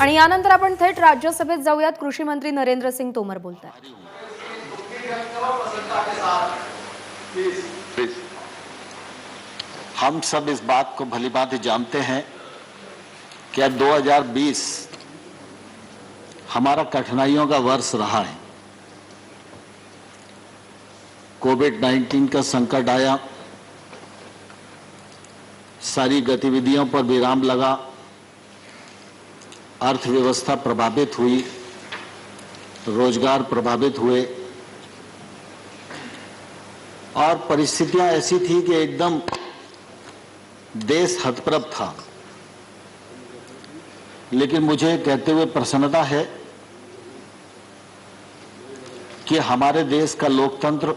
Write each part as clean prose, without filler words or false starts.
आणि यानंतर आपण थेट राज्यसभेत जाऊयात। कृषी मंत्री नरेंद्र सिंग तोमर बोलतात। हम सब इस बात को भलीभांति जानते हैं कि 2020 हमारा कठिनाइयों का वर्ष रहा है। कोविड-19 का संकट आया, सारी गतिविधियों पर विराम लगा, अर्थव्यवस्था प्रभावित हुई, रोजगार प्रभावित हुए और परिस्थितियां ऐसी थी कि एकदम देश हतप्रभ था। लेकिन मुझे कहते हुए प्रसन्नता है कि हमारे देश का लोकतंत्र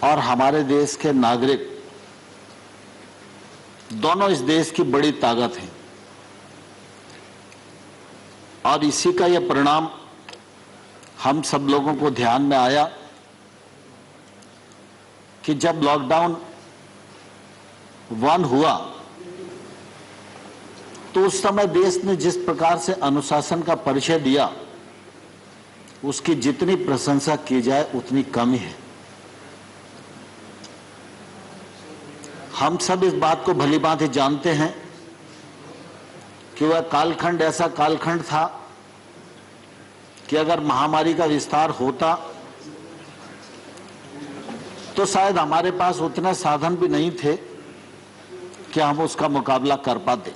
और हमारे देश के नागरिक दोनों इस देश की बड़ी ताकत है और इसी का यह परिणाम हम सब लोगों को ध्यान में आया कि जब लॉकडाउन 1 हुआ तो उस समय देश ने जिस प्रकार से अनुशासन का परिचय दिया, उसकी जितनी प्रशंसा की जाए उतनी कम ही है। हम सब इस बात को भलीभांति जानते हैं कि वह कालखंड ऐसा कालखंड था कि अगर महामारी का विस्तार होता तो शायद हमारे पास उतने साधन भी नहीं थे कि हम उसका मुकाबला कर पाते।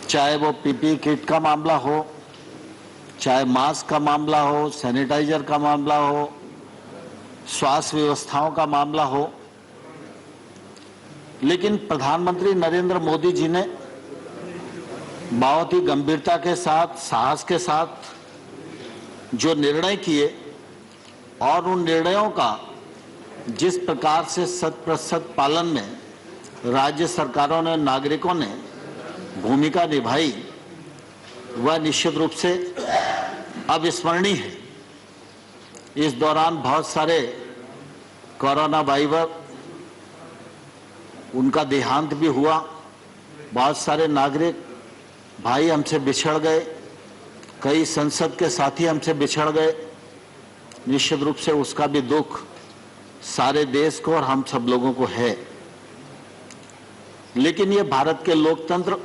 चाहे वो पीपीई किट का मामला हो, चाहे मास्क का मामला हो, सैनिटाइजर का मामला हो, स्वास्थ्य व्यवस्थाओं का मामला हो। लेकिन प्रधानमंत्री नरेंद्र मोदी जी ने बहुत ही गंभीरता के साथ, साहस के साथ जो निर्णय किए और उन निर्णयों का जिस प्रकार से 100% पालन में राज्य सरकारों ने, नागरिकों ने भूमिका निभाई, वह निश्चित रूप से अविस्मरणीय है। इस दौरान बहुत सारे कोरोना वारियर उनका देहांत भी हुआ, बहुत सारे नागरिक भाई हमसे बिछड़ गए, कई संसद के साथी हमसे बिछड़ गए। निश्चित रूप से उसका भी दुख सारे देश को और हम सब लोगों को है। लेकिन ये भारत के लोकतंत्र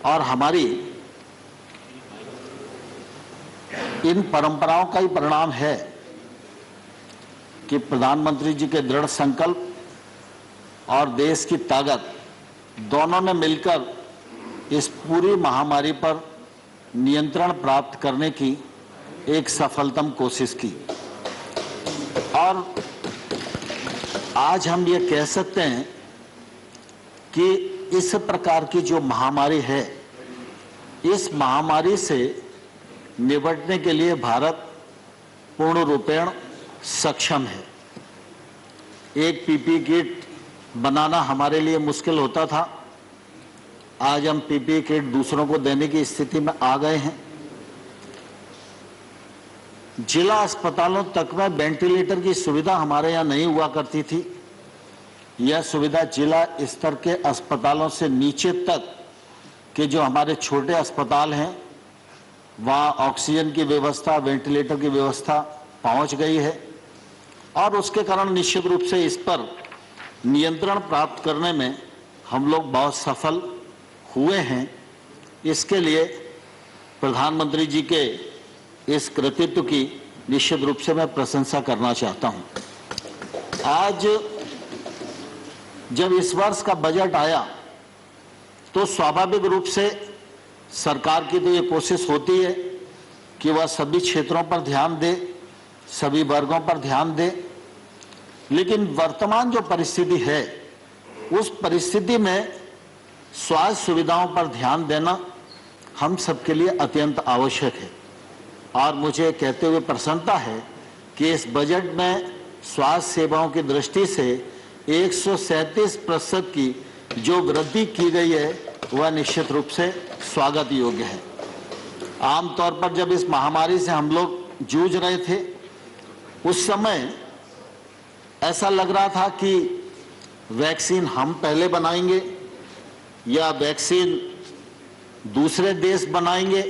और हमारी इन परंपराओं का ही परिणाम है कि प्रधानमंत्री जी के दृढ़ संकल्प और देश की ताकत दोनों ने मिलकर इस पूरी महामारी पर नियंत्रण प्राप्त करने की एक सफलतम कोशिश की। और आज हम ये कह सकते हैं कि इस प्रकार की जो महामारी है, इस महामारी से निपटने के लिए भारत पूर्ण रूपेण सक्षम है। एक पीपीई किट बनाना हमारे लिए मुश्किल होता था, आज हम पीपीई किट दूसरों को देने की स्थिति में आ गए हैं। जिला अस्पतालों तक में वेंटिलेटर की सुविधा हमारे यहाँ नहीं हुआ करती थी। यह सुविधा जिला स्तर के अस्पतालों से नीचे तक के जो हमारे छोटे अस्पताल हैं, वहाँ ऑक्सीजन की व्यवस्था, वेंटिलेटर की व्यवस्था पहुँच गई है और उसके कारण निश्चित रूप से इस पर नियंत्रण प्राप्त करने में हम लोग बहुत सफल हुए हैं। इसके लिए प्रधानमंत्री जी के इस कृतित्व की निश्चित रूप से मैं प्रशंसा करना चाहता हूं। आज जब इस वर्ष का बजट आया तो स्वाभाविक रूप से सरकार की तो ये कोशिश होती है कि वह सभी क्षेत्रों पर ध्यान दे, सभी वर्गों पर ध्यान दे। लेकिन वर्तमान जो परिस्थिति है, उस परिस्थिति में स्वास्थ्य सुविधाओं पर ध्यान देना हम सबके लिए अत्यंत आवश्यक है। और मुझे कहते हुए प्रसन्नता है कि इस बजट में स्वास्थ्य सेवाओं की दृष्टि से 137% की जो वृद्धि की गई है, वह निश्चित रूप से स्वागत योग्य है। आमतौर पर जब इस महामारी से हम लोग जूझ रहे थे, उस समय ऐसा लग रहा था कि वैक्सीन हम पहले बनाएंगे या वैक्सीन दूसरे देश बनाएंगे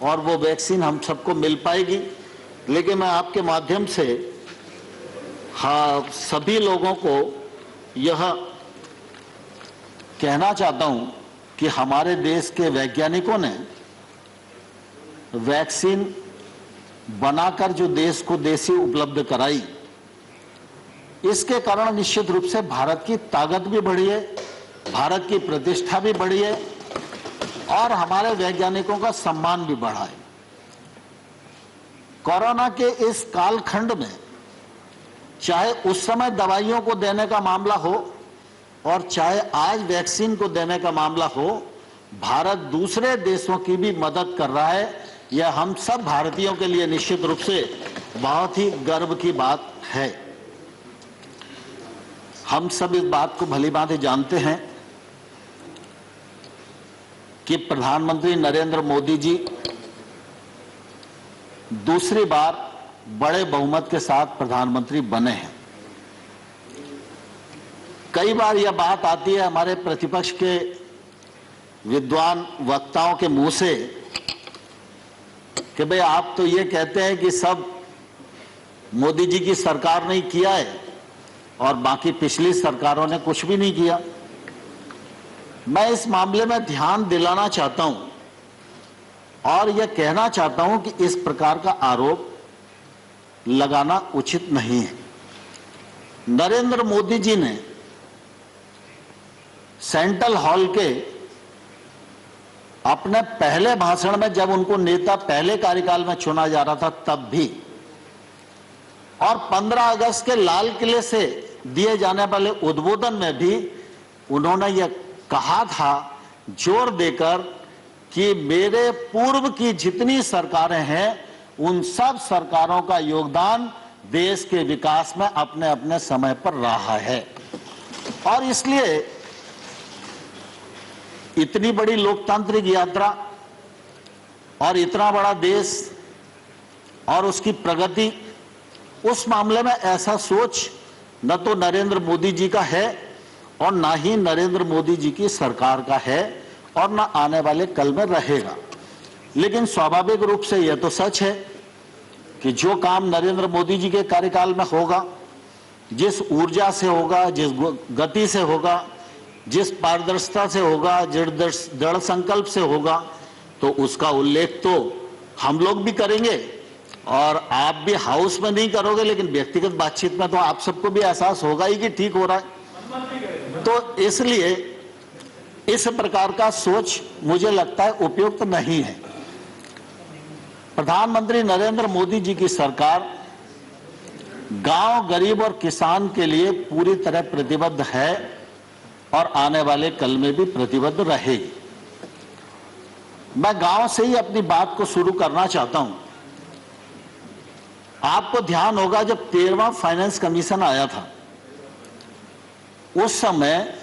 और वो वैक्सीन हम सबको मिल पाएगी। लेकिन मैं आपके माध्यम से सभी लोगों को यह कहना चाहता हूं कि हमारे देश के वैज्ञानिकों ने वैक्सीन बनाकर जो देश को देसी उपलब्ध कराई, इसके कारण निश्चित रूप से भारत की ताकत भी बढ़ी है, भारत की प्रतिष्ठा भी बढ़ी है और हमारे वैज्ञानिकों का सम्मान भी बढ़ा है। कोरोना के इस कालखंड में चाहे उस समय दवाइयों को देने का मामला हो और चाहे आज वैक्सीन को देने का मामला हो, भारत दूसरे देशों की भी मदद कर रहा है। यह हम सब भारतीयों के लिए निश्चित रूप से बहुत ही गर्व की बात है। हम सब इस बात को भलीभांति जानते हैं कि प्रधानमंत्री नरेंद्र मोदी जी दूसरी बार बड़े बहुमत के साथ प्रधानमंत्री बने हैं। कई बार यह बात आती है हमारे प्रतिपक्ष के विद्वान वक्ताओं के मुंह से कि भाई आप तो ये कहते हैं कि सब मोदी जी की सरकार ने किया है और बाकी पिछली सरकारों ने कुछ भी नहीं किया। मैं इस मामले में ध्यान दिलाना चाहता हूं और यह कहना चाहता हूं कि इस प्रकार का आरोप लगाना उचित नहीं है। नरेंद्र मोदी जी ने सेंट्रल हॉल के अपने पहले भाषण में, जब उनको नेता पहले कार्यकाल में चुना जा रहा था तब भी, और 15 अगस्त के लाल किले से दिए जाने वाले उद्बोधन में भी उन्होंने यह कहा था जोर देकर कि मेरे पूर्व की जितनी सरकारें हैं उन सब सरकारों का योगदान देश के विकास में अपने अपने समय पर रहा है और इसलिए इतनी बड़ी लोकतांत्रिक यात्रा और इतना बड़ा देश और उसकी प्रगति, उस मामले में ऐसा सोच न तो नरेंद्र मोदी जी का है और ना ही नरेंद्र मोदी जी की सरकार का है और ना आने वाले कल में रहेगा। लेकिन स्वाभाविक रूप से यह तो सच है कि जो काम नरेंद्र मोदी जी के कार्यकाल में होगा, जिस ऊर्जा से होगा, जिस गति से होगा, जिस पारदर्शिता से होगा, जिस दृढ़ संकल्प से होगा, तो उसका उल्लेख तो हम लोग भी करेंगे और आप भी हाउस में नहीं करोगे, लेकिन व्यक्तिगत बातचीत में तो आप सबको भी एहसास होगा ही कि ठीक हो रहा है। तो इसलिए इस प्रकार का सोच मुझे लगता है उपयुक्त नहीं है। प्रधानमंत्री नरेंद्र मोदी जी की सरकार गांव, गरीब और किसान के लिए पूरी तरह प्रतिबद्ध है और आने वाले कल में भी प्रतिबद्ध रहेगी। मैं गांव से ही अपनी बात को शुरू करना चाहता हूं। आपको ध्यान होगा जब 13वां फाइनेंस कमीशन आया था, उस समय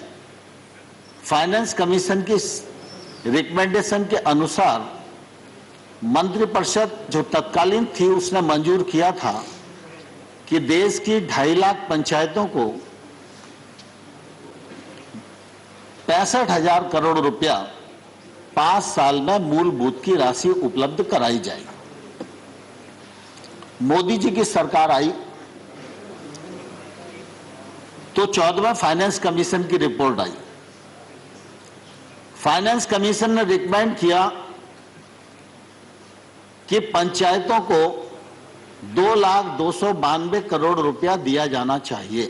फाइनेंस कमीशन की रिकमेंडेशन के अनुसार मंत्रिपरिषद जो तत्कालीन थी उसने मंजूर किया था कि देश की 2.5 लाख पंचायतों को 65,000 करोड़ रुपया 5 साल में मूलभूत की राशि उपलब्ध कराई जाएगी। मोदी जी की सरकार आई तो 14वें फाइनेंस कमीशन की रिपोर्ट आई। फाइनेंस कमीशन ने रिकमेंड किया कि पंचायतों को 2,292 करोड़ रुपया दिया जाना चाहिए।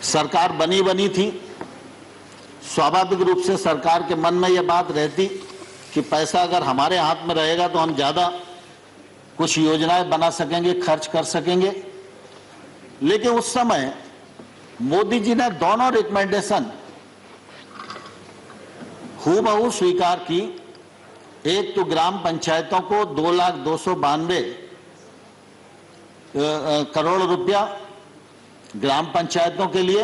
सरकार बनी थी, स्वाभाविक रूप से सरकार के मन में यह बात रहती कि पैसा अगर हमारे हाथ में रहेगा तो हम ज्यादा कुछ योजनाएं बना सकेंगे, खर्च कर सकेंगे। लेकिन उस समय मोदी जी ने दोनों रिकमेंडेशन हूबहू स्वीकार की। एक तो ग्राम पंचायतों को 2,292 करोड़ रुपया ग्राम पंचायतों के लिए,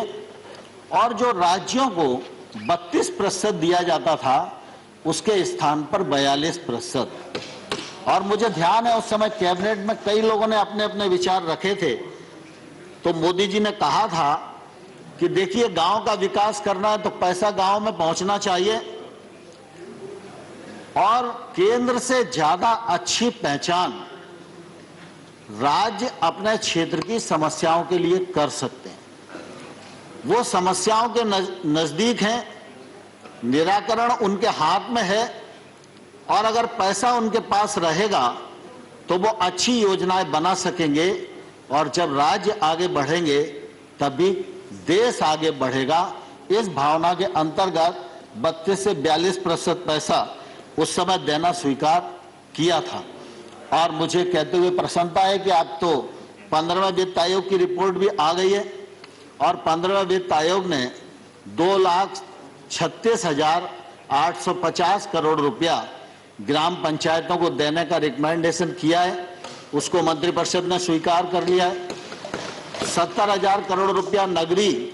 और जो राज्यों को 32% दिया जाता था उसके स्थान पर 42%। और मुझे ध्यान है उस समय कैबिनेट में कई लोगों ने अपने अपने विचार रखे थे। तो मोदी जी ने कहा था कि देखिए गांव का विकास करना है तो पैसा गांव में पहुंचना चाहिए और केंद्र से ज्यादा अच्छी पहचान राज्य अपने क्षेत्र की समस्याओं के लिए कर सकते हैं। वो समस्याओं के नजदीक हैं, निराकरण उनके हाथ में है और अगर पैसा उनके पास रहेगा तो वो अच्छी योजनाएं बना सकेंगे और जब राज्य आगे बढ़ेंगे तभी देश आगे बढ़ेगा। इस भावना के अंतर्गत 32 से 42% पैसा उस समय देना स्वीकार किया था और मुझे कहते हुए प्रसन्नता है कि अब तो 15वें वित्त आयोग की रिपोर्ट भी आ गई है और 15वें वित्त आयोग ने 2,36,850 करोड़ रुपया ग्राम पंचायतों को देने का रिकमेंडेशन किया है। उसको मंत्रिपरिषद ने स्वीकार कर लिया है। 70,000 करोड़ रुपया नगरीय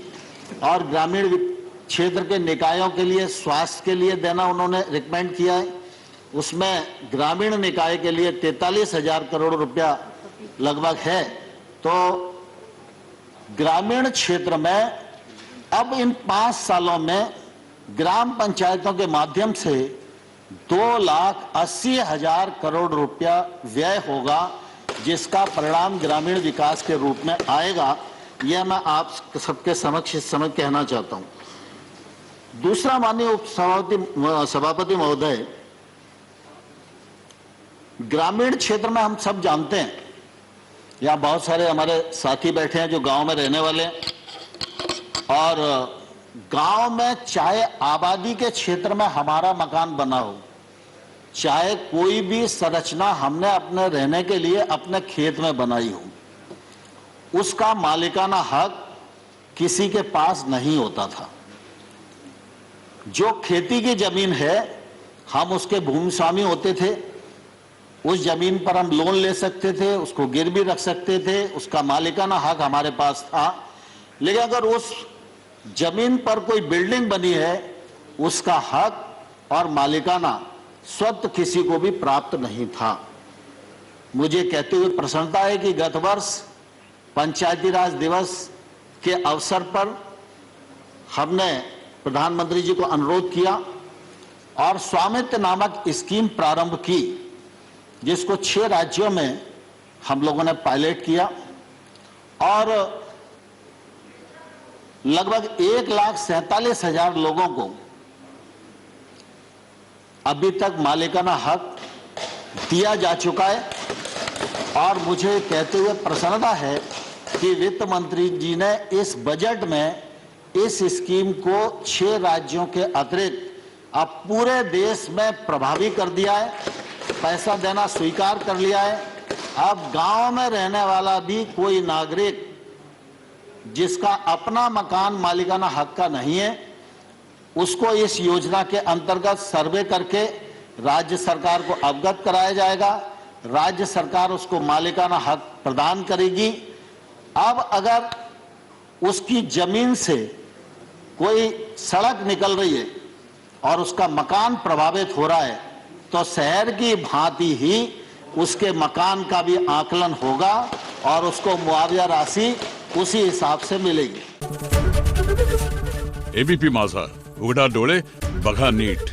और ग्रामीण क्षेत्र के निकायों के लिए स्वास्थ्य के लिए देना उन्होंने रिकमेंड किया है। उसमें ग्रामीण निकाय के लिए 43,000 करोड़ रुपया लगभग है। तो ग्रामीण क्षेत्र में अब इन 5 सालों में ग्राम पंचायतों के माध्यम से 2,80,000 करोड़ रुपया व्यय होगा, जिसका परिणाम ग्रामीण विकास के रूप में आएगा। यह मैं आप सबके समक्ष इस समय कहना चाहता हूं। दूसरा, माननीय सभापति महोदय, ग्रामीण क्षेत्र में हम सब जानते हैं, यहाँ बहुत सारे हमारे साथी बैठे हैं जो गांव में रहने वाले हैं और गांव में चाहे आबादी के क्षेत्र में हमारा मकान बना हो, चाहे कोई भी संरचना हमने अपने रहने के लिए अपने खेत में बनाई हो, उसका मालिकाना हक किसी के पास नहीं होता था। जो खेती की जमीन है हम उसके भूमि स्वामी होते थे, उस जमीन पर हम लोन ले सकते थे, उसको गिरवी रख सकते थे, उसका मालिकाना हक हमारे पास था। लेकिन अगर उस जमीन पर कोई बिल्डिंग बनी है, उसका हक और मालिकाना स्वतः किसी को भी प्राप्त नहीं था। मुझे कहते हुए प्रसन्नता है कि गत वर्ष पंचायती राज दिवस के अवसर पर हमने प्रधानमंत्री जी को अनुरोध किया और स्वामित्व नामक स्कीम प्रारंभ की, जिसको 6 राज्यों में हम लोगों ने पायलट किया और लगभग 1,47,000 लोगों को अभी तक मालिकाना हक दिया जा चुका है। और मुझे कहते हुए प्रसन्नता है कि वित्त मंत्री जी ने इस बजट में इस स्कीम को 6 राज्यों के अतिरिक्त अब पूरे देश में प्रभावी कर दिया है, पैसा देना स्वीकार कर लिया है। अब गांव में रहने वाला भी कोई नागरिक जिसका अपना मकान मालिकाना हक का नहीं है, उसको इस योजना के अंतर्गत सर्वे करके राज्य सरकार को अवगत कराया जाएगा। राज्य सरकार उसको मालिकाना हक प्रदान करेगी। अब अगर उसकी जमीन से कोई सड़क निकल रही है और उसका मकान प्रभावित हो रहा है, तो शहर की भांति ही उसके मकान का भी आकलन होगा और उसको मुआवजा राशि उसी हिसाब से मिलेगी। एबीपी माझा, उघडा डोळे बघा नीट।